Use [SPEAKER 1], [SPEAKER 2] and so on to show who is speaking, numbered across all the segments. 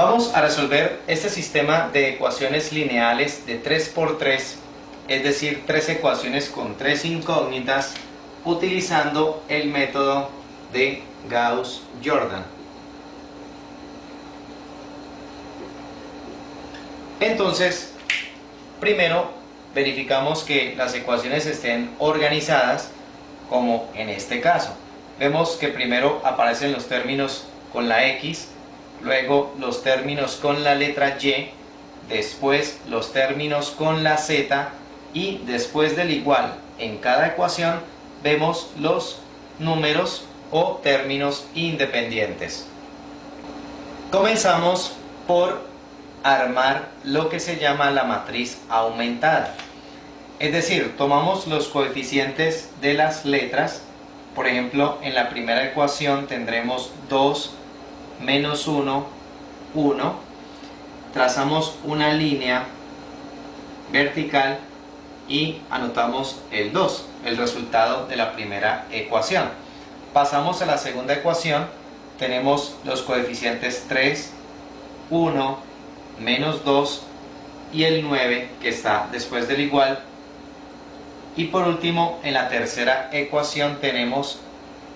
[SPEAKER 1] Vamos a resolver este sistema de ecuaciones lineales de 3×3, es decir, 3 ecuaciones con 3 incógnitas, utilizando el método de Gauss-Jordan. Entonces, primero verificamos que las ecuaciones estén organizadas, como en este caso. Vemos que primero aparecen los términos con la X, luego los términos con la letra Y, después los términos con la Z y después del igual en cada ecuación vemos los números o términos independientes. Comenzamos por armar lo que se llama la matriz aumentada. Es decir, tomamos los coeficientes de las letras. Por ejemplo, en la primera ecuación tendremos 2 menos 1, 1. Trazamos una línea vertical y anotamos el 2, el resultado de la primera ecuación. Pasamos a la segunda ecuación, tenemos los coeficientes 3, 1, menos 2 y el 9 que está después del igual. Y por último, en la tercera ecuación tenemos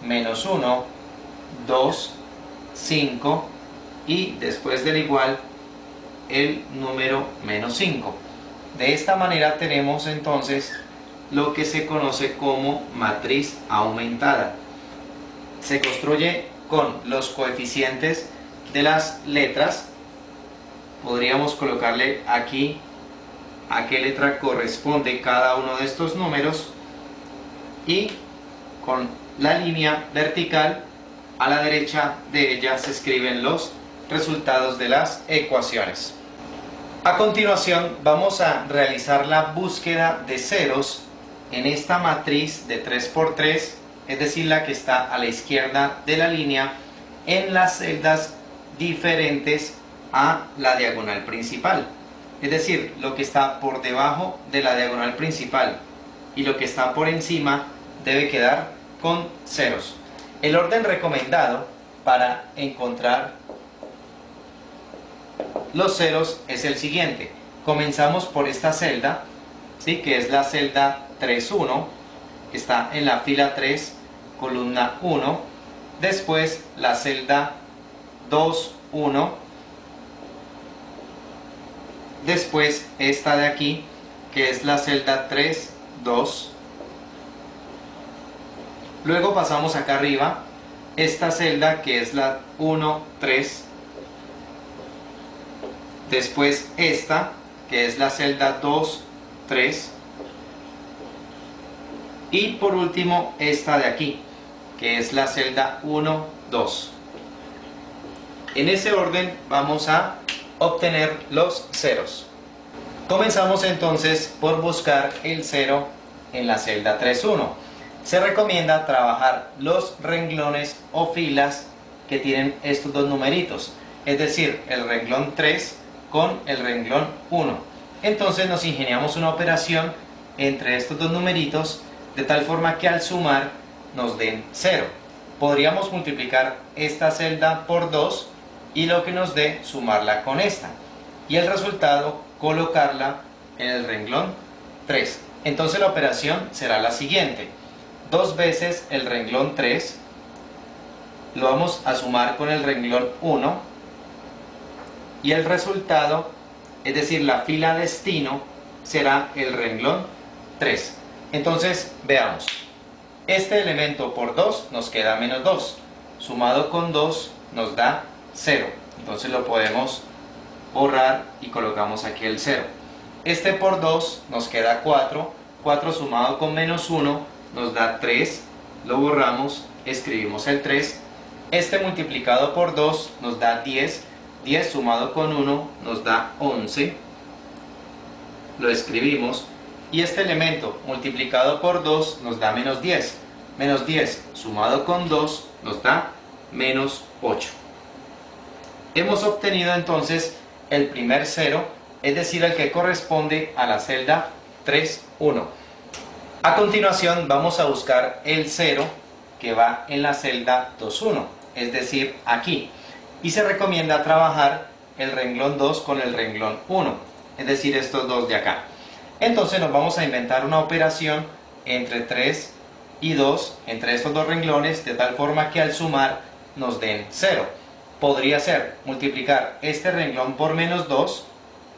[SPEAKER 1] menos 1, 2, 5 y después del igual el número menos 5. De esta manera tenemos entonces lo que se conoce como matriz aumentada. Se construye con los coeficientes de las letras. Podríamos colocarle aquí a qué letra corresponde cada uno de estos números y con la línea vertical a la derecha de ella se escriben los resultados de las ecuaciones. A continuación vamos a realizar la búsqueda de ceros en esta matriz de 3×3, es decir, la que está a la izquierda de la línea, en las celdas diferentes a la diagonal principal. Es decir, lo que está por debajo de la diagonal principal y lo que está por encima debe quedar con ceros. El orden recomendado para encontrar los ceros es el siguiente. Comenzamos por esta celda, ¿sí? Que es la celda 3,1, que está en la fila 3, columna 1. Después la celda 2,1. Después esta de aquí, que es la celda 3,2. Luego pasamos acá arriba, esta celda que es la 1,3. Después esta, que es la celda 2,3. Y por último esta de aquí, que es la celda 1,2. En ese orden vamos a obtener los ceros. Comenzamos entonces por buscar el cero en la celda 3,1. Se recomienda trabajar los renglones o filas que tienen estos dos numeritos, es decir, el renglón 3 con el renglón 1. Entonces nos ingeniamos una operación entre estos dos numeritos de tal forma que al sumar nos den 0. Podríamos multiplicar esta celda por 2 y lo que nos dé sumarla con esta y el resultado colocarla en el renglón 3. Entonces la operación será la siguiente: 2 veces el renglón 3 lo vamos a sumar con el renglón 1 y el resultado, es decir, la fila destino, será el renglón 3. Entonces veamos, este elemento por 2 nos queda menos 2, sumado con 2 nos da 0, entonces lo podemos borrar y colocamos aquí el 0. Este por 2 nos queda 4, 4 sumado con menos 1 nos da 3, lo borramos, escribimos el 3. Este multiplicado por 2 nos da 10, 10 sumado con 1 nos da 11, lo escribimos. Y este elemento multiplicado por 2 nos da menos 10, menos 10 sumado con 2 nos da menos 8. Hemos obtenido entonces el primer cero, es decir, el que corresponde a la celda 3,1. A continuación vamos a buscar el 0 que va en la celda 2,1, es decir, aquí. Y se recomienda trabajar el renglón 2 con el renglón 1, es decir, estos dos de acá. Entonces nos vamos a inventar una operación entre 3 y 2, entre estos dos renglones, de tal forma que al sumar nos den 0. Podría ser multiplicar este renglón por menos 2,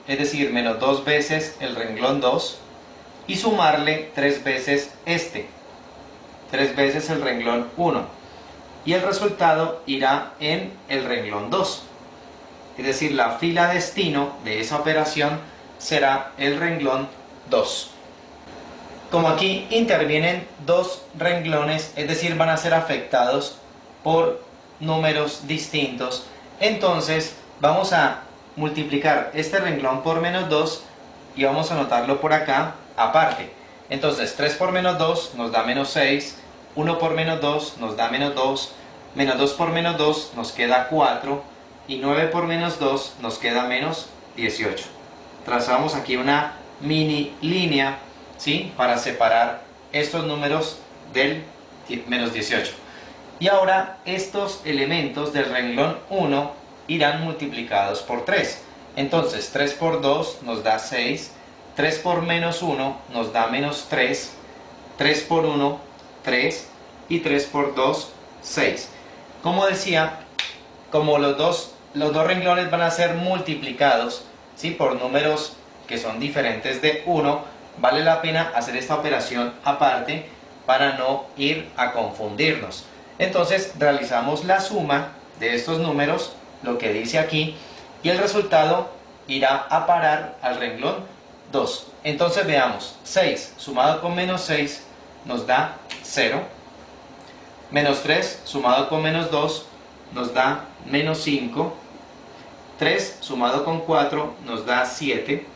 [SPEAKER 1] es decir, menos 2 veces el renglón 2, y sumarle 3 veces 3 veces el renglón 1. Y el resultado irá en el renglón 2. Es decir, la fila destino de esa operación será el renglón 2. Como aquí intervienen dos renglones, es decir, van a ser afectados por números distintos, entonces vamos a multiplicar este renglón por menos 2 y vamos a anotarlo por acá aparte. Entonces 3 por menos 2 nos da menos 6, 1 por menos 2 nos da menos 2, menos 2 por menos 2 nos queda 4 y 9 por menos 2 nos queda menos 18. Trazamos aquí una mini línea, ¿sí?, para separar estos números del menos 18. Y ahora estos elementos del renglón 1 irán multiplicados por 3. Entonces 3 por 2 nos da 6, 3 por menos 1 nos da menos 3, 3 por 1, 3 y 3 por 2, 6. Como decía, como los dos renglones van a ser multiplicados, ¿sí?, por números que son diferentes de 1, vale la pena hacer esta operación aparte para no ir a confundirnos. Entonces realizamos la suma de estos números, lo que dice aquí, y el resultado irá a parar al renglón 2. Entonces veamos, 6 sumado con menos 6 nos da 0, menos 3 sumado con menos 2 nos da menos 5, 3 sumado con 4 nos da 7,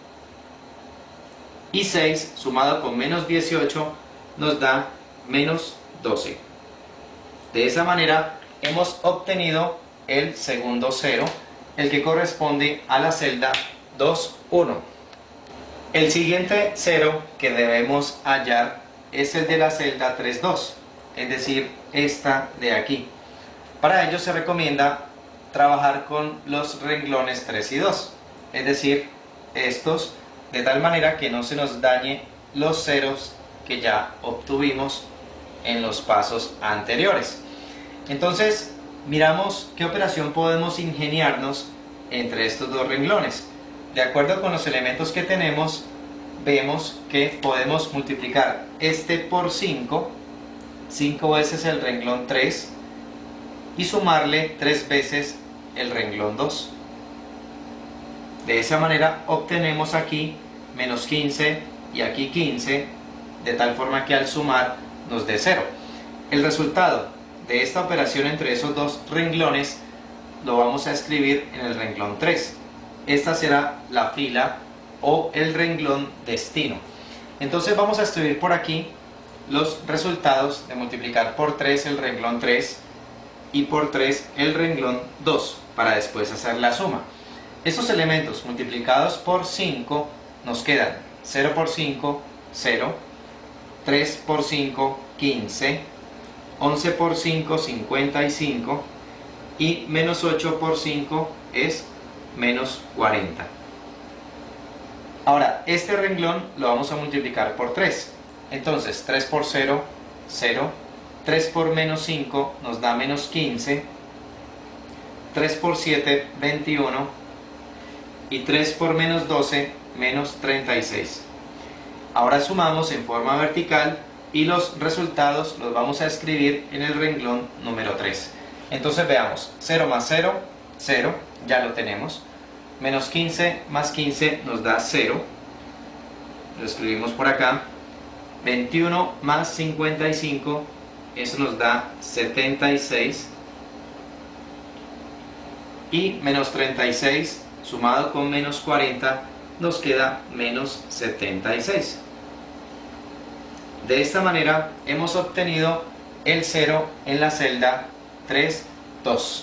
[SPEAKER 1] y 6 sumado con menos 18 nos da menos 12. De esa manera hemos obtenido el segundo 0, el que corresponde a la celda 2,1. El siguiente 0 que debemos hallar es el de la celda 3,2, es decir, esta de aquí. Para ello se recomienda trabajar con los renglones 3 y 2, es decir, estos, de tal manera que no se nos dañe los ceros que ya obtuvimos en los pasos anteriores. Entonces, miramos qué operación podemos ingeniarnos entre estos dos renglones. De acuerdo con los elementos que tenemos, vemos que podemos multiplicar este por 5, 5 veces el renglón 3, y sumarle 3 veces el renglón 2. De esa manera obtenemos aquí menos 15 y aquí 15, de tal forma que al sumar nos dé 0. El resultado de esta operación entre esos dos renglones lo vamos a escribir en el renglón 3. Esta será la fila o el renglón destino. Entonces vamos a escribir por aquí los resultados de multiplicar por 3 el renglón 3 y por 3 el renglón 2 para después hacer la suma. Estos elementos multiplicados por 5 nos quedan 0 por 5, 0, 3 por 5, 15, 11 por 5, 55 y menos 8 por 5 es menos 40. Ahora, este renglón lo vamos a multiplicar por 3. Entonces, 3 por 0, 0. 3 por menos 5 nos da menos 15. 3 por 7, 21. Y 3 por menos 12, menos 36. Ahora sumamos en forma vertical y los resultados los vamos a escribir en el renglón número 3. Entonces veamos, 0 más 0, 0, ya lo tenemos. Menos 15 más 15 nos da 0. Lo escribimos por acá. 21 más 55, eso nos da 76. Y menos 36 sumado con menos 40 nos queda menos 76. De esta manera hemos obtenido el 0 en la celda 3,2.